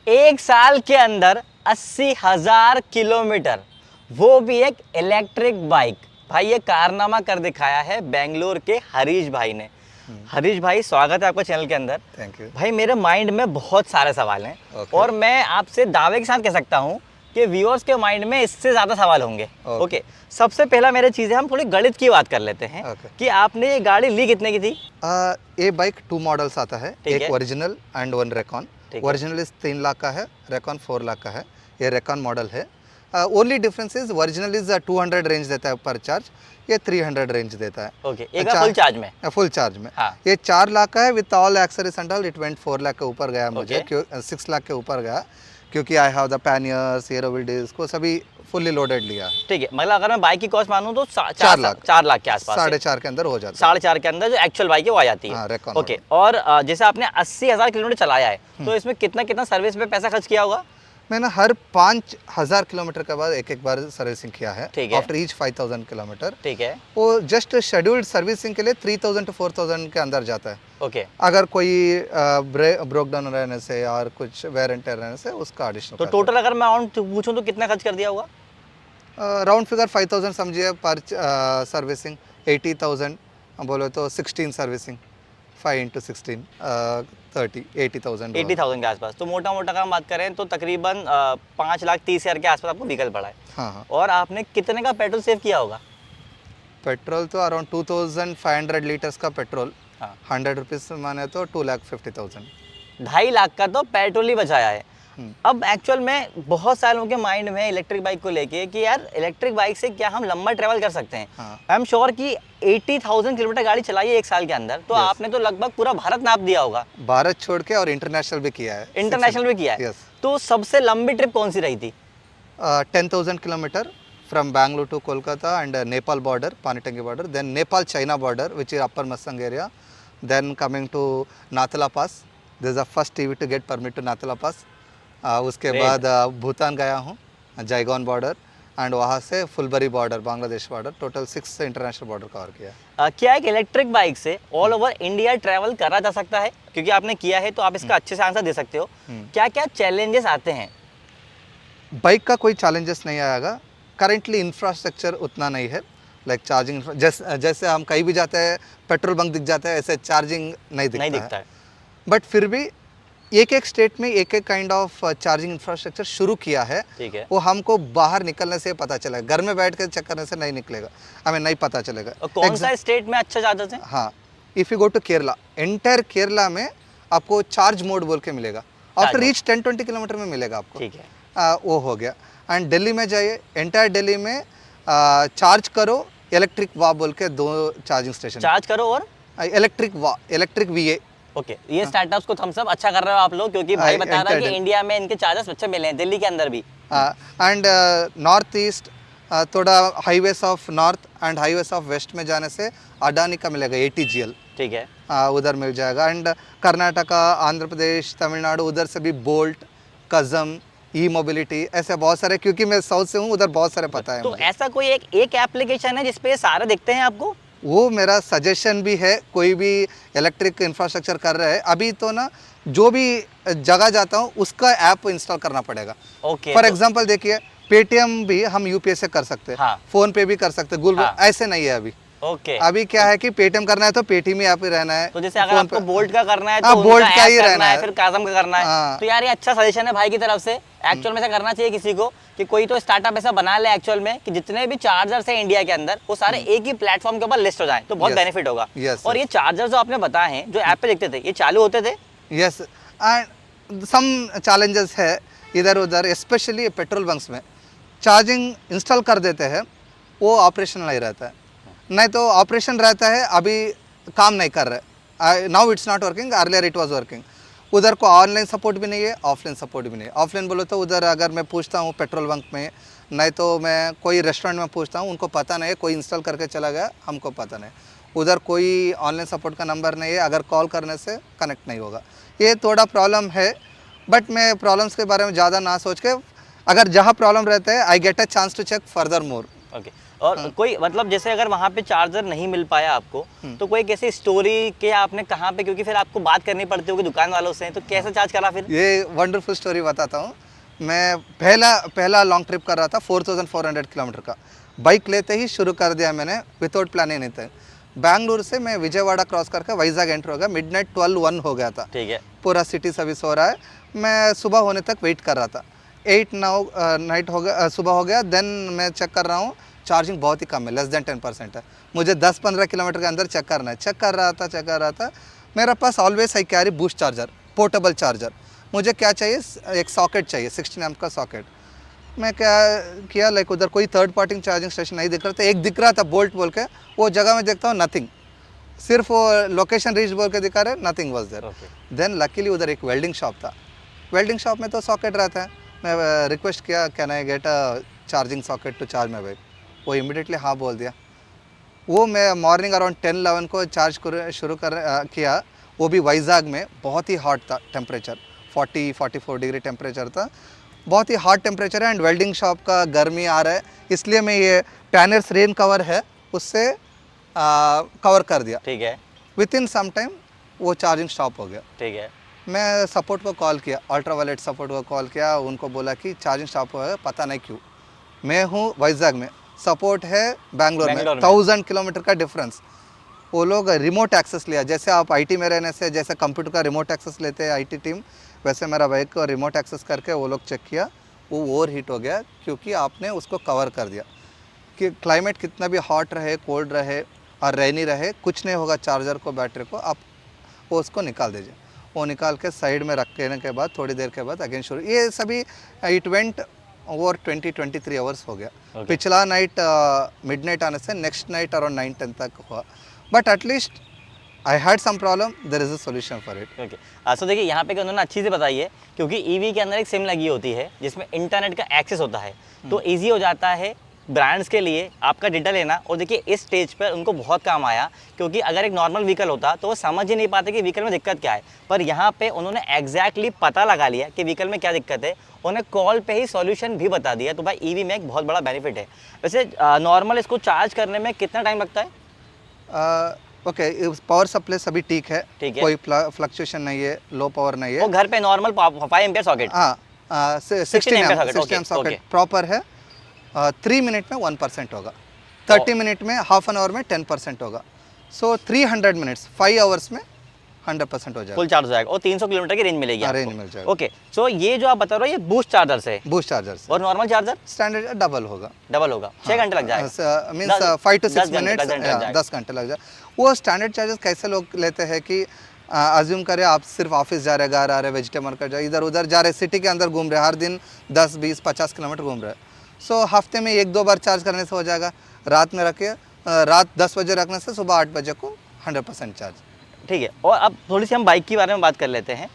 एक साल के अंदर 80,000 किलोमीटर, वो भी एक इलेक्ट्रिक बाइक। भाई ये कारनामा कर दिखाया है बेंगलोर के हरीश भाई ने। हरीश भाई, स्वागत है आपका चैनल के अंदर। Thank you. भाई मेरे माइंड में बहुत सारे सवाल हैं Okay. और मैं आपसे दावे के साथ कह सकता हूँ कि व्यूअर्स के माइंड में इससे ज़्यादा सवाल होंगे। ओके, सबसे पहला मेरे चीज़ है, हम थोड़ी गणित की बात कर लेते हैं। कि आपने ये गाड़ी ली कितने की थी? ये बाइक 2 मॉडल्स आता है, ठीक एक है। Original and one Recon. ठीक है। ओरिजिनल इज 3 लाख का है, रेकॉन 4 लाख का है। ये रेकॉन मॉडल है। Only difference is original is 200 range देता है पर चार्ज, ये 300 रेंज देता है। ओके, एक फुल चार्ज में। फुल चार्ज में। हाँ। ये 4 लाख का है with all accessories and all. It went 4 lakh के ऊपर गया मुझे, Okay. क्यों 6 लाख के ऊपर गया, क्योंकि I have the panniers, aero wheel disc को सभी फुल्ली लोडेड लिया। ठीक है, मतलब अगर मैं बाइक की कॉस्ट मानूं तो 4 लाख 4 लाख के आसपास, 4.5 के अंदर हो जाता है। 4.5 के अंदर जो एक्चुअल बाइक है वो आ जाती है। हाँ, Recon ओके, और जैसे आपने 80,000 किलोमीटर चलाया है, तो इसमें कितना कितना सर्विस पे पैसा खर्च किया होगा? मैंने हर 5,000 किलोमीटर के बाद एक बार सर्विसिंग किया है। ठीक है। After each 5,000 kilometre. ठीक है। वो जस्ट शेड्यूल्ड सर्विसिंग के लिए 3,000 to 4,000 के अंदर जाता है। ओके, अगर कोई ब्रोक डाउन रहने से और कुछ वेयर एंड टेयर रहने से उसका एडिशनल। तो टोटल अगर मैं अमाउंट पूछूं तो कितना खर्च कर दिया होगा? राउंड फिगर 5,000 समझिए पर सर्विसिंग। 80,000 बोलो तो 16 सर्विसिंग, 5 into 16 30 80,000। 80,000 के आसपास। तो मोटा मोटा का बात करें तो तकरीबन 5,30,000 के आसपास आपको व्हीकल पड़ा है। हाँ हाँ। और आपने कितने का पेट्रोल सेव किया होगा? पेट्रोल तो अराउंड 2,500 लीटर्स का पेट्रोल। हाँ। 100 रुपीज़ माने तो 2,50,000। 2.5 लाख का तो पेट्रोल ही बचाया है। अब एक्चुअल में बहुत सारे लोगों के माइंड में इलेक्ट्रिक बाइक को लेके कि यार इलेक्ट्रिक बाइक से क्या हम लंबा ट्रैवल कर सकते हैं। हाँ। आई एम श्योर कि 80,000 किलोमीटर गाड़ी चलाई है एक साल के अंदर, तो आपने तो लगभग पूरा भारत नाप दिया होगा। भारत छोड़ के और इंटरनेशनल भी किया है। इंटरनेशनल भी किया है। Yes. तो सबसे लंबी ट्रिप कौन सी रही थी? 10,000 kilometre from Bangalore to Kolkata and Nepal border, Panitanki border, then Nepal China border which is upper Masang area, then coming to Nathula pass. This is the first TV to get permit to Nathula pass. उसके बाद भूटान गया हूँ, जाइगॉन बॉर्डर, एंड वहाँ से Phulbari border, Bangladesh border. Total 6 international border cover किया। क्या एक electric bike से ऑल ओवर इंडिया ट्रैवल करा जा सकता है? क्योंकि आपने किया है तो आप इसका अच्छे से आंसर दे सकते हो। क्या क्या चैलेंजेस आते हैं? बाइक का कोई चैलेंजेस नहीं आएगा। करेंटली इंफ्रास्ट्रक्चर उतना नहीं है, लाइक चार्जिंग। जैसे हम कहीं भी जाते हैं पेट्रोल बंक दिख जाता है, ऐसे चार्जिंग नहीं दिखता है। बट फिर भी एक एक स्टेट में एक एक काइंड ऑफ चार्जिंग इंफ्रास्ट्रक्चर शुरू किया है। ठीक है। वो हमको बाहर निकलने से पता चलेगा, घर में बैठ के चेक करने से नहीं निकलेगा, हमें नहीं पता चलेगा। और कौन सा स्टेट में अच्छा चार्जर्स है? हाँ, if you go to Kerala, entire Kerala में आपको चार्ज मोड बोल के मिलेगा। आफ्टर रीच 10-20 किलोमीटर में मिलेगा आपको। ठीक है। वो हो गया। एंड दिल्ली में जाइए, एंटायर दिल्ली में चार्ज करो, इलेक्ट्रिक वा बोल के 2 चार्जिंग स्टेशन। चार्ज करो और इलेक्ट्रिक वा, इलेक्ट्रिक वीए। ओके, ये स्टार्टअप्स को थम्स अप अच्छा कर रहे हो आप लोग, क्योंकि भाई बता रहा है कि इंडिया में इनके चार्जर्स अच्छे मिले हैं, दिल्ली के अंदर भी। एंड नॉर्थ ईस्ट, थोड़ा highways of north and highways of west में जाने से अडानी का मिलेगा ATGL। ठीक है। उधर मिल जाएगा। एंड कर्नाटका, आंध्र प्रदेश, तमिलनाडु, उधर से भी बोल्ट, कज़म, ई मोबिलिटी, ऐसे बहुत सारे, क्योंकि मैं साउथ से हूँ, उधर बहुत सारे पता है तो मुझे। ऐसा कोई एक एप्लीकेशन है जिसपे सारे दिखते हैं आपको? वो मेरा सजेशन भी है। कोई भी इलेक्ट्रिक इंफ्रास्ट्रक्चर कर रहे हैं अभी तो ना, जो भी जगह जाता हूँ उसका ऐप इंस्टॉल करना पड़ेगा। ओके। फॉर एग्जांपल देखिए, पेटीएम भी हम यूपीआई से कर सकते हैं। हाँ। फोन पे भी कर सकते हैं, गूगल। हाँ। ऐसे नहीं है अभी। ओके। अभी क्या है कि पेटीएम करना है तो पेटीएम ही आप ही रहना है। तो जैसे अगर आपको बोल्ट का करना है हाँ, तो बोल्ट उनका का ही ऐप रहना करना है, है। फिर काज़म का करना है। हाँ। तो यार ये अच्छा सजेशन है भाई की तरफ से। एक्चुअल में ऐसा करना चाहिए किसी को कि कोई तो स्टार्टअप ऐसा बना ले एक्चुअल में कि जितने भी चार्जर्स हैं इंडिया के अंदर वो सारे एक ही प्लेटफॉर्म के ऊपर लिस्ट हो जाएं, तो बहुत बेनिफिट होगा। और ये चार्जर जो आपने बताए हैं, जो ऐप पे दिखते थे, ये चालू होते थे? यस, एंड सम चैलेंजेस है इधर उधर, स्पेशली पेट्रोल बंक्स में चार्जिंग इंस्टॉल कर देते हैं, वो ऑपरेशन नहीं रहता है। नहीं तो ऑपरेशन रहता है, अभी काम नहीं कर रहा। Now it's not working, earlier it was working. उधर को ऑनलाइन सपोर्ट भी नहीं है, ऑफलाइन सपोर्ट भी नहीं है। ऑफलाइन बोलो तो उधर अगर मैं पूछता हूँ पेट्रोल बंक में, नहीं तो मैं कोई रेस्टोरेंट में पूछता हूँ, उनको पता नहीं है, कोई इंस्टॉल करके चला गया, हमको पता नहीं। उधर कोई ऑनलाइन सपोर्ट का नंबर नहीं है, अगर कॉल करने से कनेक्ट नहीं होगा। ये थोड़ा प्रॉब्लम है, बट मैं प्रॉब्लम्स के बारे में ज़्यादा ना सोच के, अगर जहाँ प्रॉब्लम रहता है I get a chance to check further more. Okay और कोई मतलब जैसे अगर वहाँ पे चार्जर नहीं मिल पाया आपको, तो कोई कैसी स्टोरी के आपने कहाँ पे, क्योंकि फिर आपको बात करनी पड़ती होगी दुकान वालों से, तो कैसे चार्ज करा फिर? ये वंडरफुल स्टोरी बताता हूँ। मैं पहला लॉन्ग ट्रिप कर रहा था 4400 किलोमीटर का। बाइक लेते ही शुरू कर दिया मैंने विदाउट प्लानिंग एनीथिंग। बैंगलोर से मैं विजयवाड़ा क्रॉस करके वाइजाग एंटर हो गया। मिडनाइट 12-1 हो गया था। ठीक है। पूरा सिटी सभी सो रहा है, मैं सुबह होने तक वेट कर रहा था। 8-9 नाइट हो गया, सुबह हो गया। देन मैं चेक कर रहा हूँ, चार्जिंग बहुत ही कम है, लेस देन 10% है। मुझे 10-15 किलोमीटर के अंदर चेक करना है। चेक कर रहा था। मेरे पास always I carry boost charger, portable charger. मुझे क्या चाहिए, एक सॉकेट चाहिए, 16 एम्प का सॉकेट। मैं क्या किया, लाइक उधर कोई थर्ड पार्टी चार्जिंग स्टेशन नहीं दिख रहा था। एक दिख रहा था बोल्ट बोल के, वो जगह में देखता हूँ नथिंग, सिर्फ वो लोकेशन रीच बोल के दिखा रहे, nothing was there. Then luckily उधर एक वेल्डिंग शॉप था। वेल्डिंग शॉप में तो सॉकेट रहता है। मैं रिक्वेस्ट किया, can I get a charging socket to charge my bike. वो इमीडिएटली हाँ बोल दिया। वो मैं मॉर्निंग अराउंड 10-11 को चार्ज शुरू किया। वो भी वाइजाग में बहुत ही हॉट था टेम्परेचर, 40-44 डिग्री टेम्परेचर था। बहुत ही हॉट टेम्परेचर है एंड वेल्डिंग शॉप का गर्मी आ रहा है, इसलिए मैं ये टैनर्स रेन कवर है उससे कवर कर दिया। ठीक है। विद इन सम टाइम वो चार्जिंग स्टॉप हो गया। ठीक है। मैं सपोर्ट को कॉल किया, अल्ट्रावायलेट सपोर्ट को कॉल किया। उनको बोला कि चार्जिंग स्टॉप हो गया, पता नहीं क्यों। मैं हूँ वाइजाग में, सपोर्ट है बैंगलोर में, 1000 किलोमीटर का डिफरेंस। वो लोग रिमोट एक्सेस लिया, जैसे आप आईटी में रहने से जैसे कंप्यूटर का रिमोट एक्सेस लेते हैं आईटी टीम, वैसे मेरा बाइक को रिमोट एक्सेस करके वो लोग चेक किया, वो ओवर हीट हो गया क्योंकि आपने उसको कवर कर दिया। कि क्लाइमेट कितना भी हॉट रहे, कोल्ड रहे और रेनी रहे, कुछ नहीं होगा चार्जर को, बैटरी को। आप वो उसको निकाल दीजिए। वो निकाल के साइड में रखने के बाद थोड़ी देर के बाद अगेन शुरू। ये सभी इट वेंट ओवर 20-23 आवर्स हो गया। पिछला नाइट मिडनाइट आने से नेक्स्ट नाइट अराउंड 9-10 तक हुआ। But at least I had some problem, there is a solution for it. Okay. So देखिए यहाँ पे उन्होंने अच्छी से बताई है, क्योंकि ईवी के अंदर एक सिम लगी होती है जिसमें इंटरनेट का एक्सेस होता है, तो ईजी हो जाता है ब्रांड्स के लिए आपका डेटा लेना। और देखिए इस स्टेज पर उनको बहुत काम आया, क्योंकि अगर एक नॉर्मल व्हीकल होता तो वो समझ ही नहीं पाते कि व्हीकल में दिक्कत क्या है, पर यहाँ पे उन्होंने एग्जैक्टली पता लगा लिया कि व्हीकल में क्या दिक्कत है, उन्हें कॉल पे ही सॉल्यूशन भी बता दिया। तो भाई ईवी में एक बहुत बड़ा बेनिफिट है। वैसे नॉर्मल इसको चार्ज करने में कितना टाइम लगता है? ओके, पावर सप्लाई सभी ठीक है, ठीक है। कोई फ्लक्चुएशन नहीं है, लो पावर नहीं है। वो घर पे नॉर्मल 5 एम्पियर सॉकेट, हाँ, 16 एम्प सॉकेट ओके। प्रॉपर है। 3 मिनट में 1% होगा, 30 मिनट में हाफ एन आवर में 10% होगा। सो 300 मिनट्स 5 आवर्स में 100% हो जाएगा, फुल चार्ज हो जाएगा और 300 किलोमीटर की रेंज मिलेगी आपको। रेंज मिल जाएगा। ओके, सो ये जो आप बता रहे हो ये बूस्ट चार्जर से, बूस्ट चार्जर से। और नॉर्मल चार्जर स्टैंडर्ड डबल होगा, डबल होगा। 6 घंटे लग जाएगा, मीन्स 5 to 6 मिनट्स, 10 10 घंटे लग जाए। वो स्टैंडर्ड चार्जेस कैसे लोग लेते हैं कि अज्यूम करें आप सिर्फ ऑफिस जा रहे, घर आ रहे, वेजिटेबल मार्केट जा, इधर उधर जा रहे, सिटी के अंदर घूम रहे, हर दिन 10-20-50 किलोमीटर घूम रहे, सो हफ्ते में 1-2 बार चार्ज करने से हो जाएगा। रात में रखिए, रात 10 बजे रखने से सुबह 8 बजे को 100% चार्ज। ठीक है। और अब थोड़ी सी हम बाइक के बारे में बात कर लेते हैं।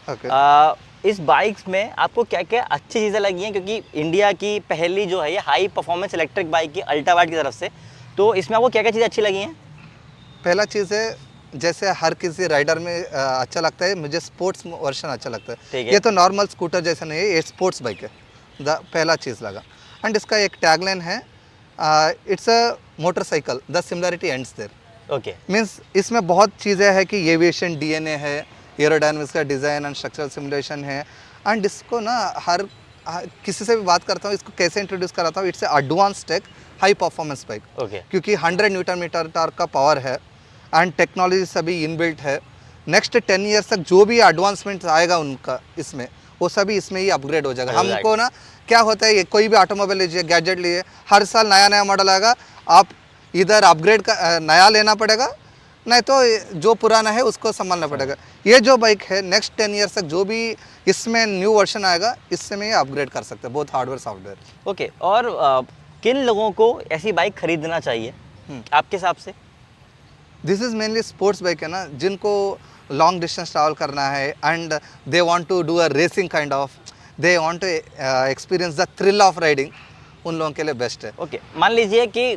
इस बाइक्स में आपको क्या क्या अच्छी चीज़ें लगी हैं, क्योंकि इंडिया की पहली जो है ये हाई परफॉर्मेंस इलेक्ट्रिक बाइक की अल्ट्रावाइड की तरफ से, तो इसमें आपको क्या क्या चीज़ें अच्छी लगी हैं? पहला चीज़ है, जैसे हर किसी राइडर में अच्छा लगता है, मुझे स्पोर्ट्स वर्जन अच्छा लगता है। ये तो नॉर्मल स्कूटर जैसा नहीं है, ये स्पोर्ट्स बाइक है, पहला चीज़ लगा। एंड इसका एक टैगलाइन है, it's a motorcycle, the similarity ends there. Okay, means इसमें बहुत चीज़ें हैं कि एविएशन डीएनए है, एरोडायनामिक्स का डिज़ाइन एंड स्ट्रक्चरल सिमुलेशन है। एंड इसको ना हर किसी से भी बात करता हूँ, इसको कैसे इंट्रोड्यूस कराता हूँ, it's advance tech high performance bike. Okay, क्योंकि 100 न्यूटन मीटर टार्क का पावर है एंड टेक्नोलॉजी सभी इनबिल्ट है। नेक्स्ट 10 ईयर्स तक जो भी एडवांसमेंट आएगा उनका इसमें, वो सभी इसमें ही अपग्रेड हो जाएगा। हमको ना क्या होता है, ये कोई भी ऑटोमोबाइल लीजिए, गैजेट लीजिए, हर साल नया नया मॉडल आएगा, आप इधर अपग्रेड का नया लेना पड़ेगा, नहीं तो जो पुराना है उसको संभालना पड़ेगा। ये जो बाइक है नेक्स्ट 10 ईयर्स तक जो भी इसमें न्यू वर्जन आएगा, इससे में अपग्रेड कर सकते हैं, बोथ हार्डवेयर सॉफ्टवेयर। ओके, और किन लोगों को ऐसी बाइक खरीदना चाहिए आपके हिसाब से? This is mainly sports bike है ना, जिनको लॉन्ग डिस्टेंस ट्रैवल करना है and they want to do a racing kind of, they want to experience the thrill of riding, उन लोगों के लिए बेस्ट है। ओके, मान लीजिए कि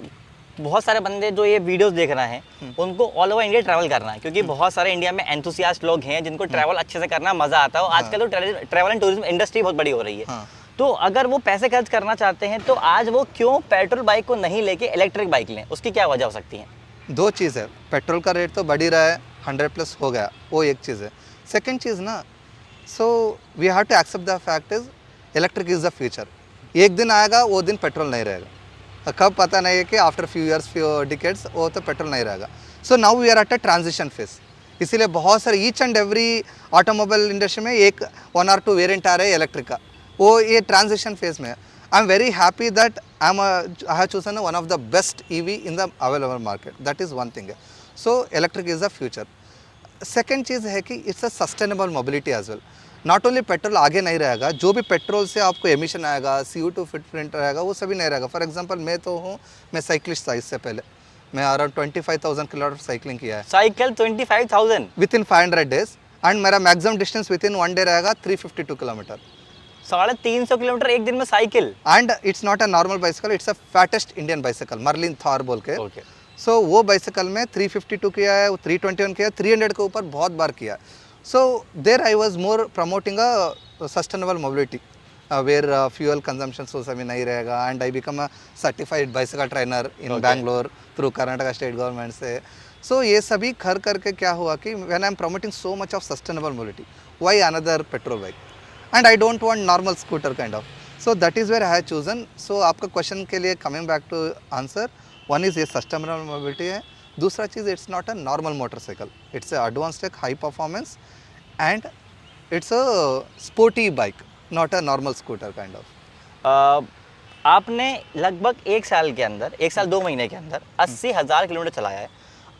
बहुत सारे बंदे जो ये वीडियोस देख रहे हैं उनको ऑल ओवर इंडिया ट्रैवल करना है, क्योंकि बहुत सारे इंडिया में एंथुसियास्ट लोग हैं जिनको ट्रैवल अच्छे से करना मजा आता है, और आजकल तो ट्रैवल एंड टूरिज्म इंडस्ट्री बहुत बड़ी हो रही है। तो तो अगर वो पैसे खर्च करना चाहते हैं तो आज वो क्यों पेट्रोल बाइक को नहीं लेके इलेक्ट्रिक बाइक लें, उसकी क्या वजह हो सकती है? दो चीज़ है, पेट्रोल का रेट तो बढ़ ही रहा है, 100+ हो गया, वो एक चीज़ है। सेकंड चीज़ ना, so we have to accept the fact is electric is the future. एक दिन आएगा वो दिन पेट्रोल नहीं रहेगा, कब पता नहीं है कि after few years few decades वो तो पेट्रोल नहीं रहेगा। So now we are at a transition phase, इसीलिए बहुत सारे each and every automobile industry में एक 1 or 2 वेरिएंट आ रहे हैं इलेक्ट्रिक का, वो ये ट्रांजिशन फेज में है। I am very happy that I have chosen one of the best EV in the available market, that is one thing है। So electric is the future. Second चीज़ है कि it's a sustainable mobility as well. Not only petrol आगे नहीं रहेगा, जो भी petrol से आपको एमिशन आएगा, CO2 फुटप्रिंट रहेगा, वो सभी नहीं रहेगा। फॉर एग्जांपल मैं तो हूँ, मैं साइकिलिस्ट था, इससे पहले मैं अराउंड 25,000 किलोमीटर साइकिलिंग किया है। Cycle 25,000 within 500 days, and मेरा maximum distance within 1 day रहेगा 352 किलोमीटर। 350 किलोमीटर एक दिन में cycle. And it's not a normal bicycle, it's a fattest Indian bicycle, Merlin Thor बोल के। ओके। सो वो बाइसिकल में 352 किया है, 321 किया है, 300 के ऊपर बहुत बार किया। So there I was more promoting a sustainable mobility where fuel consumption वो सभी नहीं रहेगा। And I become a certified bicycle trainer in Bangalore through Karnataka state government से। सो ये सभी कर करके क्या हुआ कि when I am promoting so much of sustainable mobility, why another petrol bike, and I don't want normal scooter kind of. So that is where I have chosen. सो आपका question के लिए coming back to answer, one is ये sustainable mobility है, दूसरा चीज़ it's not a normal motorcycle, it's advanced tech, high performance, and it's a sporty bike, not a normal scooter kind of. आपने लगभग 1 साल के अंदर, 1 साल 2 महीने के अंदर 80,000 किलोमीटर चलाया है।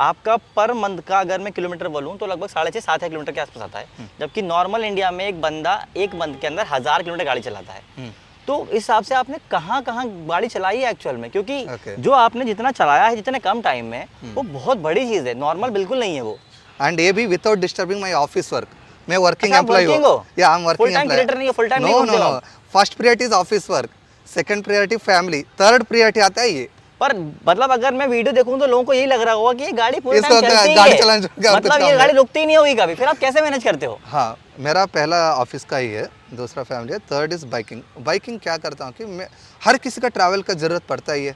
आपका पर मंथ का अगर मैं किलोमीटर बोलूँ तो लगभग 6,500-7,000 किलोमीटर के आसपास आता है, जबकि नॉर्मल इंडिया में एक बंदा 1 मंथ के अंदर 1,000 किलोमीटर गाड़ी चलाता है। तो इस हिसाब से आपने कहाँ कहाँ गाड़ी चलाई है एक्चुअल में, क्योंकि जो आपने जितना चलाया है जितने कम टाइम में, वो बहुत बड़ी चीज़ है, नॉर्मल बिल्कुल नहीं है वो। एंड ये भी without disturbing my office work. मैं वर्किंग अच्छा, एम्प्लॉय working हूँ। हो? या I am working Full time creator नहीं हो, full time नहीं नो घूमते नो हो नो, आप? First priority is office work, second priority family, third priority आता है ये। पर मतलब अगर मैं वीडियो देखूं तो लोगों को यही लग रहा होगा कि ये गाड़ी पूरे इसको टाइम चलती गाड़ी है, चलाने जो क्या मतलब कुछ ये काम गाड़ी है। रुकती ही नहीं होगी कभी, फिर आप कैसे मैनेज करते हो? हाँ, मेरा पहला ऑफिस का ही है, दूसरा फैमिली है, थर्ड इज बाइकिंग। बाइकिंग क्या करता हूँ कि मैं, हर किसी का ट्रैवल का ज़रूरत पड़ता ही है,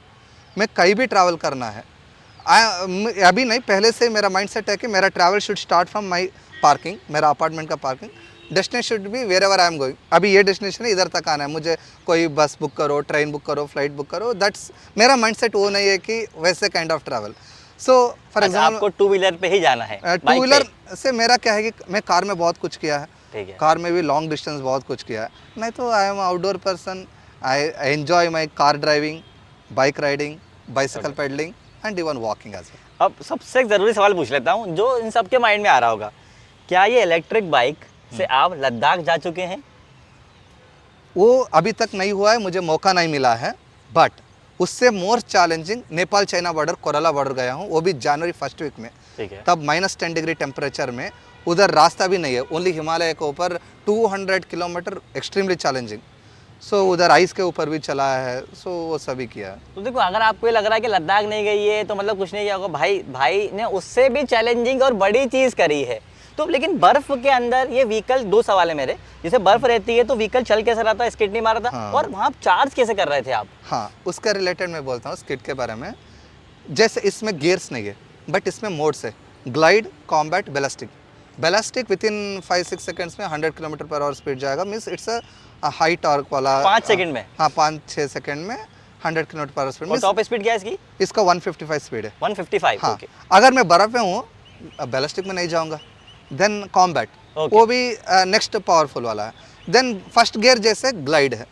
मैं कहीं भी ट्रैवल करना है। अभी नहीं, पहले से मेरा माइंड सेट है कि मेरा travel should start from my parking, मेरा अपार्टमेंट का parking, destination should be wherever I am going. अभी ये डेस्टिनेशन है, इधर तक आना है, मुझे कोई बस बुक करो, ट्रेन बुक करो, फ्लाइट बुक करो, दैट्स मेरा माइंड सेट वो नहीं है कि वैसे kind of travel. So for example आपको 2 व्हीलर पे ही जाना है, टू व्हीलर से मेरा क्या है कि मैं कार में बहुत कुछ किया है, ठीक है, कार में भी लॉन्ग डिस्टेंस बहुत कुछ किया है। नहीं तो I am outdoor person, I enjoy my car driving, bike riding, bicycle pedalling, and even walking as well. अब सबसे एक ज़रूरी सवाल पूछ लेता हूँ जो इन सबके माइंड में आ रहा होगा, क्या ये इलेक्ट्रिक बाइक से आप लद्दाख जा चुके हैं? वो अभी तक नहीं हुआ है, मुझे मौका नहीं मिला है, बट उससे more challenging Nepal China border, Korla border गया हूँ, वो भी जनवरी फर्स्ट वीक में। ठीक है, तब -10 डिग्री टेम्परेचर में, उधर रास्ता भी नहीं है, ओनली हिमालय के ऊपर 200 किलोमीटर, एक्सट्रीमली चैलेंजिंग। सो उधर आइस के ऊपर भी चला है, सो वो सभी किया है। तो देखो अगर आपको ये लग रहा है कि लद्दाख नहीं गई है तो मतलब कुछ नहीं किया होगा, भाई ने उससे भी चैलेंजिंग और बड़ी चीज़ करी है। तो लेकिन बर्फ के अंदर ये व्हीकल, 2 सवाल है मेरे, जैसे बर्फ रहती है तो व्हीकल चल कैसे रहा था, स्किड नहीं मारा था, हाँ। और वहाँ चार्ज कैसे कर रहे थे आप? हाँ, उसका रिलेटेड मैं बोलता हूँ स्किड के बारे में। जैसे इसमें गियर्स नहीं है, बट इसमें मोड्स है, glide, combat, ballistic. Ballistic with in 5-6 seconds में 100 km/h स्पीड जाएगा, means it's a high torque वाला। 5 सेकंड में? हाँ, 5-6 सेकंड में 100 km/h स्पीड। और टॉप स्पीड क्या है इसकी? इसका 155 स्पीड है। 155, हाँ, ओके। अगर मैं बर्फ में हूँ, बेलास्टिक में नहीं जाऊँगा। देन कॉम्बैट, वो भी नेक्स्ट पावरफुल वाला है। देन फर्स्ट गियर जैसे ग्लाइड है,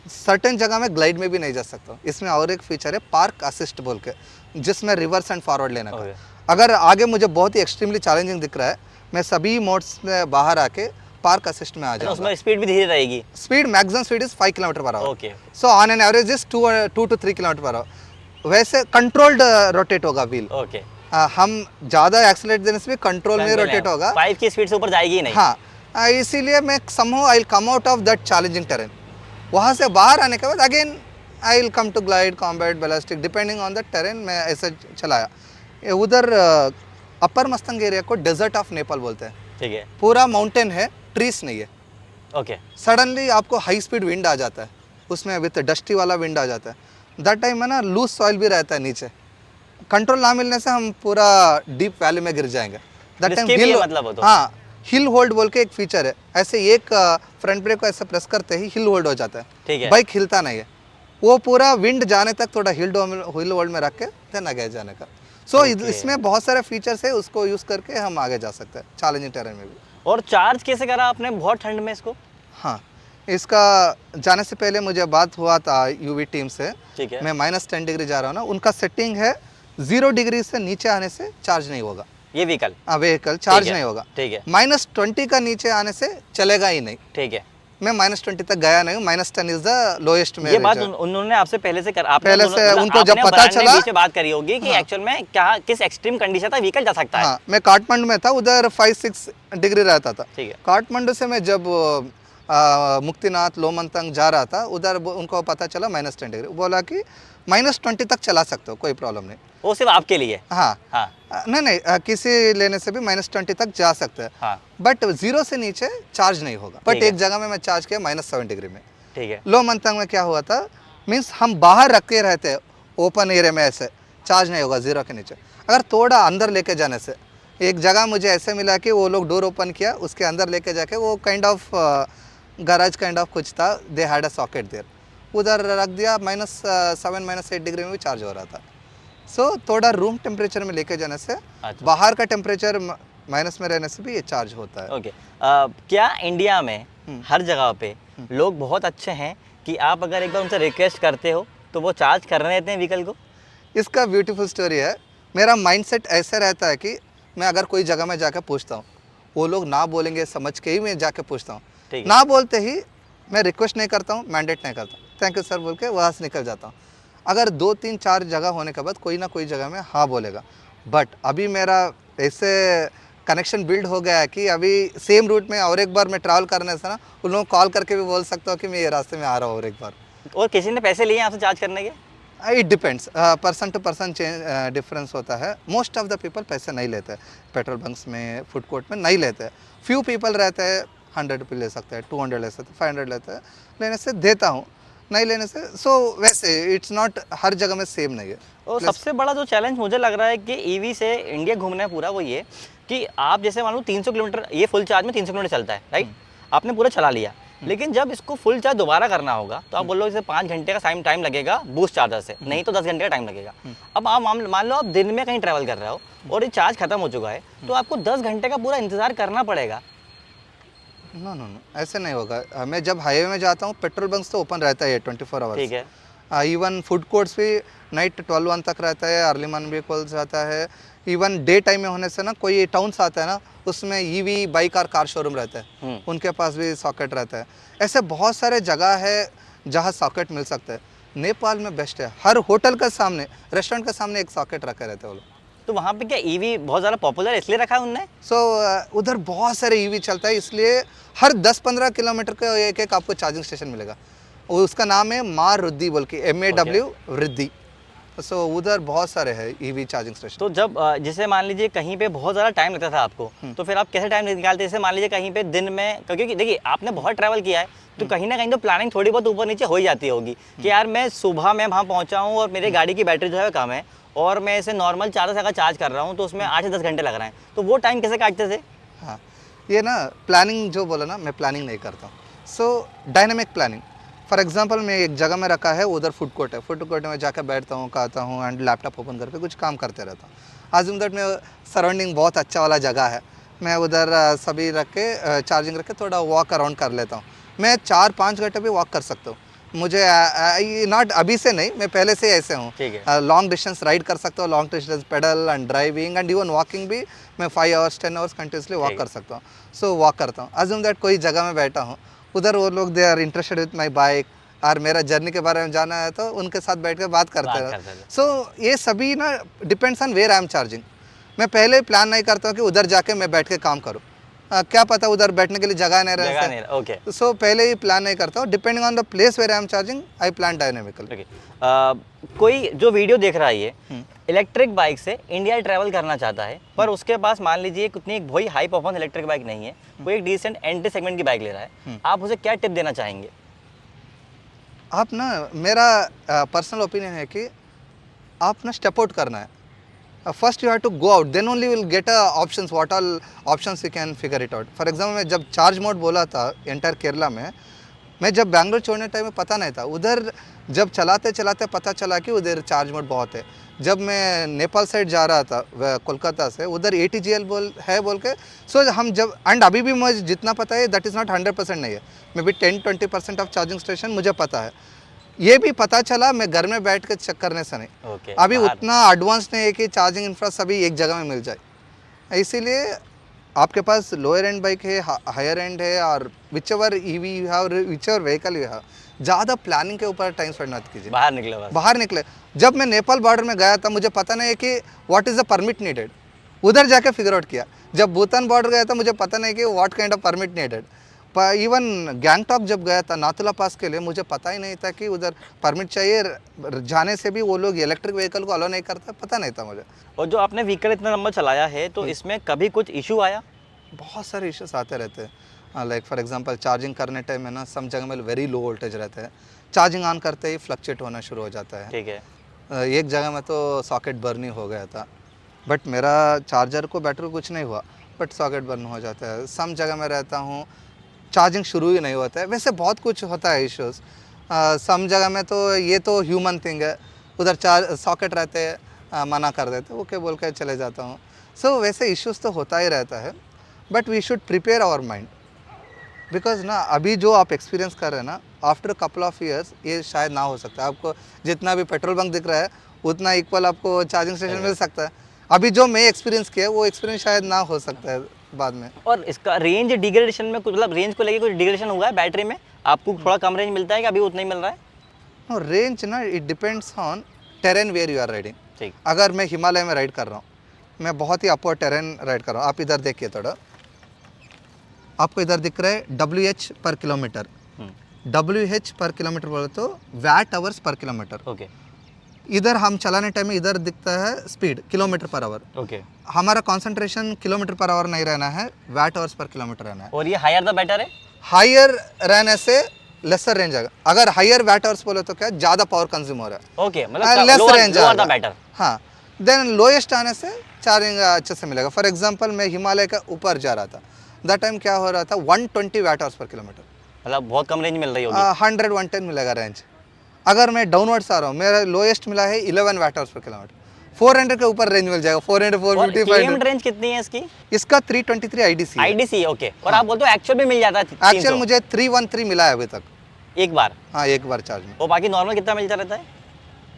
सर्टेन जगह में ग्लाइड में भी नहीं जा सकता। इसमें और एक फीचर है पार्क असिस्ट बोल के, जिसमें रिवर्स एंड फॉरवर्ड लेने का। अगर आगे मुझे बहुत ही एक्सट्रीमली चैलेंजिंग दिख रहा है, मैं सभी मोड्स में बाहर आके पार्क असिस्ट में आ जाऊंगा। उसमें स्पीड भी धीरे रहेगी? Speed, maximum speed is 5 km/h। Okay. So on an average is 2 to 3 km/h। वैसे कंट्रोल्ड रोटेट होगा व्हील। ओके। हम ज़्यादा एक्सीलरेट देने से भी कंट्रोल में रोटेट होगा। 5 की स्पीड से ऊपर जाएगी ही नहीं। हाँ, इसीलिए मैं somehow I will come out of that challenging terrain. वहाँ से बाहर आने के बाद again I will come to glide, combat, ballistic, depending on the terrain. मैं ऐसे चलाया। उधर अपर मस्तंग एरिया को डेजर्ट ऑफ नेपाल बोलते हैं। ठीक है, पूरा माउंटेन है, ट्रीज नहीं है। ओके सडनली आपको हाई स्पीड विंड आ जाता है, उसमें विथ डस्टी वाला विंड आ जाता है। दैट टाइम में ना लूज सॉइल भी रहता है नीचे, कंट्रोल ना मिलने से हम पूरा डीप वैली में गिर जाएंगे। दैट टाइम रिस्की भी हिल, है मतलब वो तो। हाँ हिल होल्ड बोल के एक फीचर है, ऐसे एक फ्रंट ब्रेक को ऐसे प्रेस करते ही हिल होल्ड हो जाता ठीक है। है, बाइक हिलता नहीं है। वो पूरा विंड जाने तक थोड़ा हिल होल्ड में रख के देन आगे जाने का। सो इसमें बहुत सारे फीचर्स है, उसको यूज़ करके हम आगे जा सकते हैं चैलेंजिंग टेरेन में भी। और चार्ज कैसे करा आपने बहुत ठंड में इसको? हाँ, इसका जाने से पहले मुझे बात हुआ था यूवी टीम से, ठीक है। मैं -10 डिग्री जा रहा हूँ ना, उनका सेटिंग है 0 डिग्री से नीचे आने से चार्ज नहीं होगा ये व्हीकल? व्हीकल चार्ज नहीं होगा। ठीक है। -20 का नीचे आने से चलेगा ही नहीं। ठीक है। मैं -20 तक गया नहीं हूँ, -10 इज द लोएस्ट में। ये बात उन्होंने आपसे पहले से कर आपने पहले से उनको जब पता ब्रांड ने चला, बीच में बात करी होगी कि एक्चुअल में क्या किस एक्सट्रीम कंडीशन तक व्हीकल जा सकता है। हाँ मैं काठमांडू में था, उधर 5-6 डिग्री रहता था। ठीक है। काठमांडू से मैं जब मुक्तिनाथ लोमंतंग जा रहा था, उधर उनको पता चला -10 डिग्री, बोला कि -20 तक चला सकते हो, कोई प्रॉब्लम नहीं। वो सिर्फ आपके लिए? हाँ हाँ नहीं किसी लेने से भी -20 तक जा सकते हैं। हाँ बट 0 से नीचे चार्ज नहीं होगा। बट ठीक है। एक जगह में मैं चार्ज किया -7 डिग्री में। ठीक है। लोमंतंग में क्या हुआ था, मीन्स हम बाहर रख के रहते हैं ओपन एरिया में, ऐसे चार्ज नहीं होगा 0 के नीचे। अगर थोड़ा अंदर लेके जाने से, एक जगह मुझे ऐसे मिला कि वो लोग डोर ओपन किया, उसके अंदर लेके जाके वो kind of garage kind of कुछ था, they had a socket there, उधर रख दिया, -7 -8 डिग्री में भी चार्ज हो रहा था। सो थोड़ा रूम टेम्परेचर में लेके जाने से, अच्छा। बाहर का टेम्परेचर माइनस में रहने से भी ये चार्ज होता है। ओके क्या इंडिया में हर जगह पे लोग बहुत अच्छे हैं कि आप अगर एक बार उनसे रिक्वेस्ट करते हो तो वो चार्ज कर रहे देते हैं व्हीकल को? इसका ब्यूटीफुल स्टोरी है, मेरा माइंडसेट ऐसा रहता है कि मैं अगर कोई जगह में जाकर पूछता हूँ, वो लोग ना बोलेंगे समझ के ही मैं जाके पूछता हूँ। ना बोलते ही मैं रिक्वेस्ट नहीं करता हूँ, मैंडेट नहीं करता, थैंक यू सर बोल के वहाँ से निकल जाता हूँ। अगर 2 3 4 जगह होने के बाद कोई ना कोई जगह में हाँ बोलेगा। बट अभी मेरा ऐसे कनेक्शन बिल्ड हो गया है कि अभी सेम रूट में और एक बार मैं ट्रैवल करने से ना, उन लोगों को कॉल करके भी बोल सकता हूँ कि मैं ये रास्ते में आ रहा हूँ और एक बार। और किसी ने पैसे लिए आपसे चार्ज करने के? It depends, person to person difference होता है। मोस्ट ऑफ द पीपल पैसे नहीं लेते हैं, पेट्रोल बंक्स में, फूड कोर्ट में नहीं लेते हैं। फ्यू पीपल रहते हैं 100 रुपये ले सकते हैं, 200 ले सकते हैं, 500 लेते हैं, लेने से देता हूँ, नहीं लेने से। सो वैसे इट्स नॉट हर जगह में सेम नहीं है। और सबसे बड़ा जो चैलेंज मुझे लग रहा है कि ईवी से इंडिया घूमना है पूरा, वो ये कि आप जैसे मान लो 300 किलोमीटर, ये फुल चार्ज में 300 किलोमीटर चलता है, राइट? आपने पूरा चला लिया, लेकिन जब इसको फुल चार्ज दोबारा करना होगा तो आप बोल लो इसे 5 घंटे का टाइम लगेगा बूस्ट चार्जर से, नहीं तो 10 घंटे का टाइम लगेगा। अब आप मान लो आप दिन में कहीं ट्रैवल कर रहे हो और ये चार्ज खत्म हो चुका है, तो आपको 10 घंटे का पूरा इंतजार करना पड़ेगा। नो नो नो, ऐसे नहीं होगा। मैं जब हाईवे में जाता हूँ, पेट्रोल बंक्स तो ओपन रहता है 24 आवर्स। ठीक है। इवन फूड कोर्ट्स भी नाइट 12-1 तक रहता है, अर्ली मॉर्निंग भी खोल जाता है। इवन डे टाइम में होने से ना, कोई टाउन्स आता है ना, उसमें ईवी बाइक और कार शोरूम रहता है, उनके पास भी सॉकेट रहता है। ऐसे बहुत सारे जगह है जहाँ सॉकेट मिल सकता है। नेपाल में बेस्ट है, हर होटल के सामने, रेस्टोरेंट के सामने एक सॉकेट रखे रहते हैं वो लोग। तो वहाँ पे क्या ईवी बहुत ज़्यादा पॉपुलर है इसलिए रखा है उनने? उधर बहुत सारे ईवी चलता है, इसलिए हर 10-15 किलोमीटर का एक आपको चार्जिंग स्टेशन मिलेगा। उसका नाम है मारुति बोल के, MAW वृद्धि। उधर बहुत सारे हैं ईवी चार्जिंग स्टेशन। तो जब जैसे मान लीजिए कहीं पे बहुत ज़्यादा टाइम लगता था आपको, तो फिर आप कैसे टाइम निकालते? जैसे मान लीजिए कहीं पे दिन में, क्योंकि देखिए आपने बहुत ट्रैवल किया है, तो कहीं ना कहीं तो प्लानिंग थोड़ी बहुत ऊपर नीचे हो ही जाती होगी कि यार मैं सुबह में वहाँ पहुँचा हूँ और मेरी गाड़ी की बैटरी जो है कम है और मैं इसे नॉर्मल चार्जर से अगर चार्ज कर रहा हूँ तो उसमें 8 से 10 घंटे लग रहे हैं, तो वो टाइम कैसे काटते थे? हाँ, ये ना प्लानिंग जो बोला ना, मैं प्लानिंग नहीं करता हूँ। Dynamic planning. फॉर एग्जांपल मैं एक जगह में रखा है, उधर फूड कोर्ट है, फूड कोर्ट में जाकर बैठता हूँ, खाता हूँ एंड लैपटॉप ओपन करके कुछ काम करते रहता हूँ। आज दैट में सराउंडिंग बहुत अच्छा वाला जगह है, मैं उधर सभी रख के चार्जिंग रख के थोड़ा वॉक अराउंड कर लेता हूँ। मैं 4-5 घंटे भी वॉक कर सकता हूँ। मुझे नॉट अभी से नहीं, मैं पहले से ऐसे हूँ। लॉन्ग डिस्टेंस राइड कर सकता हूँ, long distance pedal and driving and even walking भी मैं 5 आवर्स 10 आवर्स कंटिन्यूसली वॉक कर सकता हूँ। सो वॉक करता हूँ। अज्यूम दैट कोई जगह में बैठा हूँ, उधर वो लोग they are interested with my bike और मेरा जर्नी के बारे में जाना है, तो उनके साथ बैठ कर बात करते हैं। सो ये सभी ना depends on where I am charging. मैं पहले प्लान नहीं करता हूँ कि उधर जाके मैं बैठ के काम करूँ। क्या पता उधर बैठने के लिए जगह नहीं जगह रहता नहीं, ओके सो पहले ही प्लान नहीं करता हूँ depending on the place where I am charging I plan dynamical okay. कोई जो वीडियो देख रहा है ये इलेक्ट्रिक बाइक से इंडिया ट्रैवल करना चाहता है, पर उसके पास मान लीजिए उतनी वही हाई परफॉर्मेंस इलेक्ट्रिक बाइक नहीं है, कोई एक डिसेंट एंट्री सेगमेंट की बाइक ले रहा है, आप उसे क्या टिप देना चाहेंगे? आप ना मेरा पर्सनल ओपिनियन है कि आप ना स्टेप आउट करना है first you have to go out then only will get options what all options you can figure it out for example मैं जब चार्ज मोड बोला था एंटायर केरला में मैं जब बैंगलोर छोड़ने टाइम में पता नहीं था उधर जब चलाते चलाते पता चला कि उधर चार्ज मोड बहुत है जब मैं नेपाल साइड जा रहा था कोलकाता से उधर ATGL बोल के सो हम जब एंड अभी भी मुझे जितना पता है दैट इज़ नॉट 100% नहीं है may be 10-20% of charging station मुझे पता है ये भी पता चला मैं घर में बैठ के चेक करने से नहीं ओके, अभी उतना एडवांस नहीं है कि चार्जिंग इंफ्रा सभी एक जगह में मिल जाए इसीलिए आपके पास लोअर एंड बाइक है हायर एंड है और which ever EV you have which ever vehicle you have ज़्यादा प्लानिंग के ऊपर टाइम स्पेंड मत कीजिए बाहर निकले बस। बाहर निकले जब मैं नेपाल बॉर्डर में गया था मुझे पता नहीं है कि what is the permit needed उधर जाके फिगर आउट किया जब भूटान बॉर्डर गया था मुझे पता नहीं कि what kind of permit needed even Gangtok जब गया था नाथुला पास के लिए मुझे पता ही नहीं था कि उधर परमिट चाहिए जाने से भी वो लोग इलेक्ट्रिक व्हीकल को अलाउ नहीं करता पता नहीं था मुझे और जो आपने व्हीकल इतना लंबा चलाया है तो इसमें कभी कुछ इशू आया? बहुत सारे इश्यूज आते रहते हैं लाइक फॉर एग्जांपल चार्जिंग करने टाइम में ना सम जगह में वेरी लो वोल्टेज रहता है चार्जिंग ऑन करते ही फ्लक्चुएट होना शुरू हो जाता है ठीक है, एक जगह में तो सॉकेट बर्न ही हो गया था बट मेरा चार्जर को बैटरी को कुछ नहीं हुआ बट सॉकेट बर्न हो जाता है सम जगह में रहता हूँ चार्जिंग शुरू ही नहीं होता है वैसे बहुत कुछ होता है इश्यूज़ सम जगह में तो ये तो ह्यूमन थिंग है उधर सॉकेट रहते हैं मना कर देते वो क्या बोल कर चले जाता हूँ सो वैसे इश्यूज़ तो होता ही रहता है but we should prepare our mind because ना अभी जो आप एक्सपीरियंस कर रहे हैं ना आफ्टर कपल ऑफ ईयर्स ये शायद ना हो सकता है आपको जितना भी पेट्रोल बंक दिख रहा है उतना इक्वल आपको चार्जिंग स्टेशन मिल सकता है अभी जो मैं एक्सपीरियंस किया वो एक्सपीरियंस शायद ना हो सकता है बाद में और इसका रेंज डिग्रेडेशन में कुछ मतलब रेंज को लेके कुछ डिग्रेडेशन हुआ है बैटरी में? आपको थोड़ा कम रेंज मिलता है कि अभी उतना ही मिल रहा है? नो रेंज ना it depends on terrain where you are riding ठीक, अगर मैं हिमालय में राइड कर रहा हूँ मैं बहुत ही अपवर्ड टेरेन राइड कर रहा हूँ आप इधर देखिए थोड़ा आपको इधर दिख रहा है WH पर किलोमीटर WH पर किलोमीटर बोले तो watt hours per kilometre okay इधर हम चलाने टाइम में इधर दिखता है speed kilometre per hour okay, हमारा कंसंट्रेशन किलोमीटर पर आवर नहीं रहना है वैट आवर्स पर किलोमीटर रहना है और ये हायर द बेटर है? हायर रहने से लेसर रेंज आएगा अगर हायर वैट आवर्स बोले तो क्या ज़्यादा पावर कंज्यूम हो रहा है ओके, मतलब less lower range lower the better. हाँ देन लोएस्ट आने से चार्जिंग अच्छे से मिलेगा फॉर एग्जांपल मैं हिमालय का ऊपर जा रहा था दैट टाइम क्या हो रहा था 120 वैट आवर्स पर किलोमीटर मतलब बहुत कम रेंज मिल रही होगी। 100-110 मिलेगा रेंज अगर मैं डाउनवर्ड्स आ रहा हूँ मेरा लोएस्ट मिला है 11 वैट आवर्स पर किलोमीटर 400 के ऊपर रेंज मिल जाएगा 400 450 किलोमीटर रेंज कितनी है इसकी? इसका 323 IDC है। IDC ओके, और आप बोलते हो एक्चुअल में मिल जाता है? एक्चुअल मुझे 313 मिला है अभी तक एक बार? हाँ एक बार चार्ज में और बाकी नॉर्मल कितना मिलता रहता है?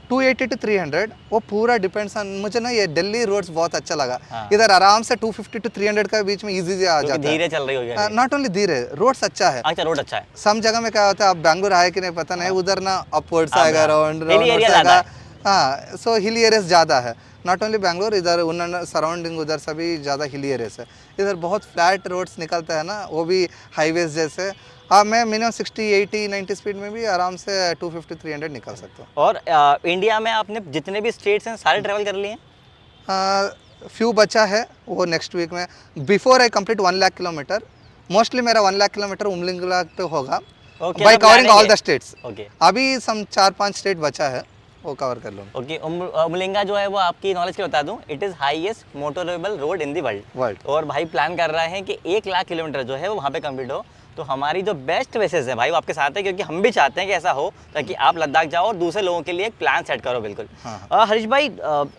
280 to 300 वो पूरा डिपेंड्स ऑन मुझे ना ये दिल्ली रोड्स बहुत अच्छा लगा हाँ। इधर आराम से 250 to 300 का बीच में इजी आ क्योंकि जाता है धीरे चल रही होगी। नॉट ओनली धीरे रोड्स अच्छा है अच्छा, रोड अच्छा है। सम जगह में क्या होता है आप बैंगलोर आए कि नहीं पता नहीं उधर ना अपवर्ड्स आएगा राउंड Hilly area ज़्यादा आएगा हाँ सो हिली एरियाज ज़्यादा है नॉट ओनली बैंगलोर इधर उन सराउंडिंग उधर सभी ज़्यादा हिली एरियाज है इधर बहुत फ्लैट रोड्स निकलता है ना वो भी हाईवेज जैसे हाँ मैं मिनिमम 60 80 90 स्पीड में भी आराम से 250 300 निकल सकता हूँ और इंडिया में आपने जितने भी स्टेट्स हैं सारे ट्रैवल कर लिए हैं? फ्यू बचा है वो नेक्स्ट वीक में before I complete 1 lakh kilometre mostly मेरा 1 लाख किलोमीटर उमलिंगला पे होगा Okay, बाय तो कवरिंग planning ऑल द है। स्टेट्स ओके अभी सम 4-5 स्टेट बचा है वो कवर कर लूँगा ओके, उमलिंगा जो है वो आपकी नॉलेज के बता दूं, it is highest motorable road in the world. और भाई प्लान कर रहा है कि 1 लाख किलोमीटर जो है वो वहाँ पे कंप्लीट हो। तो हमारी जो बेस्ट वेसेस है भाई वो आपके साथ है, क्योंकि हम भी चाहते हैं कि ऐसा हो ताकि आप लद्दाख जाओ और दूसरे लोगों के लिए एक प्लान सेट करो। बिल्कुल। हरीश भाई,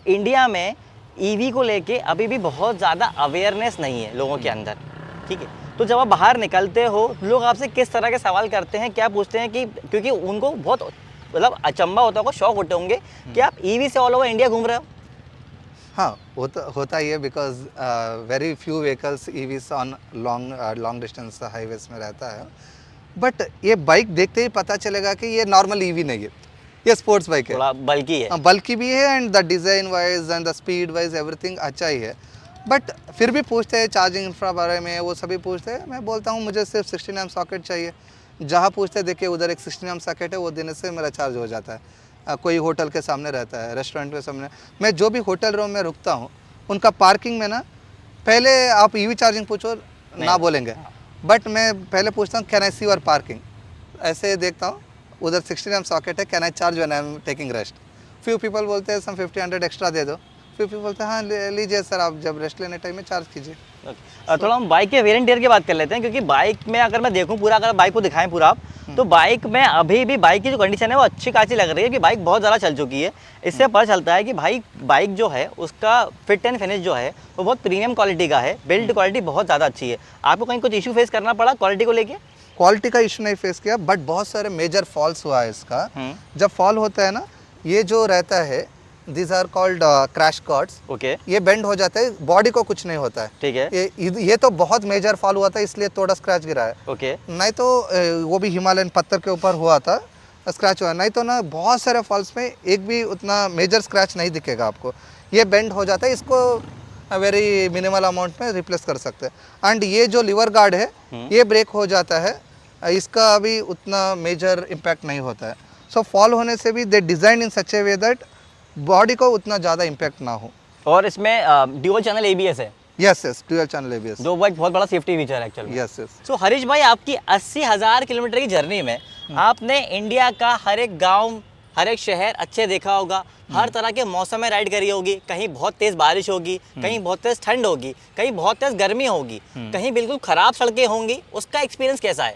इंडिया में ईवी को लेके अभी भी बहुत ज़्यादा अवेयरनेस नहीं है लोगों के अंदर, ठीक है? तो जब आप बाहर निकलते हो लोग आपसे किस तरह के सवाल करते हैं, क्या पूछते हैं कि क्योंकि उनको बहुत मतलब अचंबा होता होगा, शौक होते होंगे कि आप ईवी से ऑल ओवर इंडिया घूम रहे हो? हाँ होता ही है because very few vehicles EVs on long distance highways में रहता है। बट ये बाइक देखते ही पता चलेगा कि ये नॉर्मल ईवी नहीं है, ये स्पोर्ट्स बाइक है, थोड़ा बल्कि है। बल्कि भी है and the design wise and the speed wise everything अच्छा ही है। बट फिर भी पूछते हैं चार्जिंग इंफ्रा बारे में, वो सभी पूछते हैं। मैं बोलता हूँ मुझे सिर्फ 16 एम सॉकेट चाहिए। जहाँ पूछते हैं देखिए उधर एक 16 एम सॉकेट है, वो देने से मेरा चार्ज हो जाता है। कोई होटल के सामने रहता है, रेस्टोरेंट के सामने, मैं जो भी होटल रूम में रुकता हूँ उनका पार्किंग में ना, पहले आप ईवी चार्जिंग पूछो ना बोलेंगे, बट मैं पहले पूछता हूँ can I see your parking. ऐसे देखता हूँ उधर 16 एम सॉकेट है, can I charge when I am taking rest. Few people बोलते हैं सम 50-100 एक्स्ट्रा दे दो। फ्यू पीपल बोलते हैं हाँ लीजिए सर, आप जब रेस्ट लेने टाइम में चार्ज कीजिए। थोड़ा हम बाइक के वेरिएंट टियर की बात कर लेते हैं, क्योंकि बाइक में अगर मैं देखूं पूरा, अगर बाइक को दिखाएं पूरा आप, तो बाइक में अभी भी बाइक की जो कंडीशन है वो अच्छी खासी लग रही है कि बाइक बहुत ज़्यादा चल चुकी है। इससे पता चलता है कि भाई बाइक जो है उसका फिट एंड फिनिश जो है वो बहुत प्रीमियम क्वालिटी का है, बिल्ड क्वालिटी बहुत ज़्यादा अच्छी है। आपको कहीं कुछ इशू फेस करना पड़ा क्वालिटी को लेके? क्वालिटी का इशू नहीं फेस किया, बट बहुत सारे मेजर फॉल्स हुआ है इसका। जब फॉल होता है ना, ये जो रहता है this are called crash cords. Okay, ये बेंड हो जाता है, बॉडी को कुछ नहीं होता है। ठीक है, ये तो बहुत मेजर फॉल हुआ था इसलिए थोड़ा स्क्रैच गिरा है। ओके, नहीं तो वो भी हिमालयन पत्थर के ऊपर हुआ था, स्क्रैच हुआ। नहीं तो ना बहुत सारे फॉल्स में एक भी उतना मेजर स्क्रैच नहीं दिखेगा आपको। ये बेंड हो जाता है, इसको वेरी मिनिमल अमाउंट में रिप्लेस कर सकते हैं। एंड ये जो लीवर गार्ड है ये ब्रेक हो जाता है, इसका अभी उतना मेजर इम्पैक्ट नहीं होता है। सो फॉल होने से भी they design in such a way that body को उतना ज़्यादा इम्पैक्ट ना हो। और इसमें ड्यूल चैनल ABS है। Yes yes, dual channel ABS, जो एक बहुत बड़ा सेफ्टी फीचर है actually. Yes yes. So Harish भाई, आपकी 80,000 किलोमीटर की जर्नी में आपने इंडिया का हर एक गांव, हर एक शहर अच्छे देखा होगा, हर तरह के मौसम में राइड करी होगी। कहीं बहुत तेज बारिश होगी, कहीं बहुत तेज ठंड होगी, कहीं बहुत तेज गर्मी होगी, कहीं बिल्कुल खराब सड़कें होंगी। उसका एक्सपीरियंस कैसा है?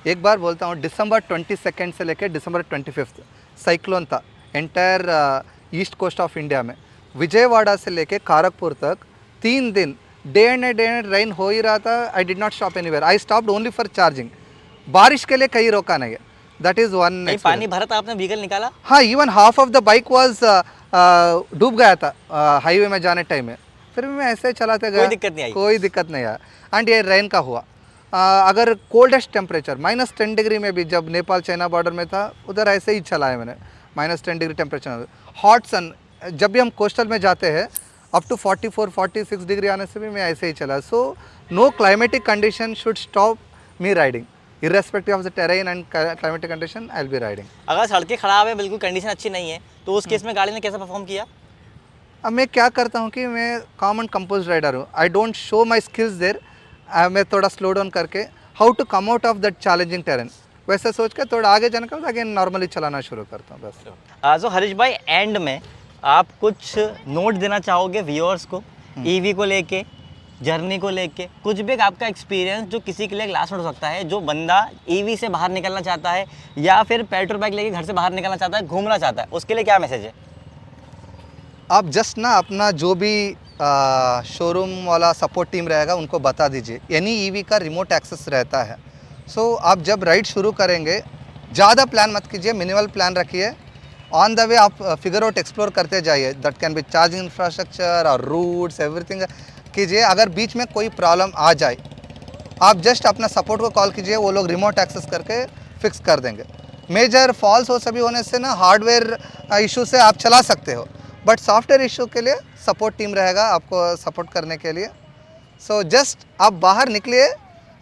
एक बार बोलता हूँ, दिसंबर 22 से लेकर दिसंबर 25 साइक्लोन था entire east coast of India में। विजयवाड़ा से लेके कारकपुर तक 3 दिन डे एंड रेन हो ही रहा था। I did not stop anywhere, I stopped only for charging. बारिश के लिए कहीं रोका नहीं है, दैट इज़ वन। कहीं पानी भरा था, आपने व्हीकल निकाला? हाँ, even half of the bike was डूब गया था हाईवे में जाने टाइम में, फिर भी मैं ऐसे ही चलाते गया, कोई दिक्कत नहीं आई? कोई दिक्कत नहीं आया। एंड ये रेन का हुआ। अगर कोल्डेस्ट टेम्परेचर -10 डिग्री में भी, जब नेपाल चाइना बॉर्डर में था उधर ऐसे ही चलाया मैंने, -10 डिग्री टेम्परेचर। हॉट सन, जब भी हम कोस्टल में जाते हैं अप टू 44-46 डिग्री आने से भी मैं ऐसे ही चला। So no climatic condition should stop me riding, irrespective of the terrain and climatic condition, I'll be riding. अगर सड़कें खराब है, बिल्कुल कंडीशन अच्छी नहीं है, तो उस केस में गाड़ी ने कैसा परफॉर्म किया? अब मैं क्या करता हूँ कि मैं कॉमन कंपोज राइडर हूँ, I don't show my skills there. मैं थोड़ा स्लो डाउन करके how to come out of that challenging terrain, वैसे सोच के थोड़ा आगे जाने के बाद अगेन नॉर्मली चलाना शुरू करता हूँ बस। सो हरीश भाई, एंड में आप कुछ नोट देना चाहोगे व्यूअर्स को, ईवी को लेके, जर्नी को लेके? कुछ भी आपका एक्सपीरियंस जो किसी के लिए क्लास हो सकता है, जो बंदा ईवी से बाहर निकलना चाहता है या फिर पेट्रोल बाइक लेके घर से बाहर निकलना चाहता है, घूमना चाहता है, उसके लिए क्या मैसेज है? आप जस्ट ना अपना जो भी शोरूम वाला सपोर्ट टीम रहेगा उनको बता दीजिए, एनी ईवी का रिमोट एक्सेस रहता है। सो आप जब राइड शुरू करेंगे ज़्यादा प्लान मत कीजिए, मिनिमल प्लान रखिए। ऑन द वे आप फिगर आउट एक्सप्लोर करते जाइए, that can be charging infrastructure और रूट्स एवरीथिंग कीजिए। अगर बीच में कोई प्रॉब्लम आ जाए आप जस्ट अपना सपोर्ट को कॉल कीजिए, वो लोग रिमोट एक्सेस करके फिक्स कर देंगे। मेजर फॉल्स हो सभी होने से ना हार्डवेयर इशू से आप चला सकते हो, बट सॉफ्टवेयर इशू के लिए सपोर्ट टीम रहेगा आपको सपोर्ट करने के लिए। सो जस्ट आप बाहर निकलिए,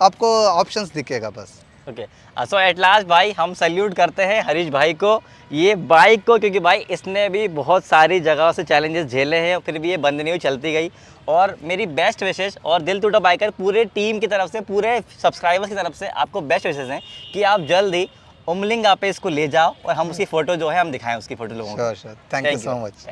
आपको ऑप्शंस दिखेगा बस। ओके, सो एट लास्ट भाई हम सल्यूट करते हैं हरीश भाई को, ये बाइक को, क्योंकि भाई इसने भी बहुत सारी जगहों से चैलेंजेस झेले हैं, फिर भी ये बंद नहीं हुई, चलती गई। और मेरी बेस्ट विशेष और दिल टूटा बाइकर पूरे टीम की तरफ से, पूरे सब्सक्राइबर्स की तरफ से आपको बेस्ट विशेष हैं कि आप जल्द ही उमलिंगा पे इसको ले जाओ और हम उसकी फ़ोटो जो है हम दिखाएं, उसकी फ़ोटो लोगों को। Sure, thank you so much.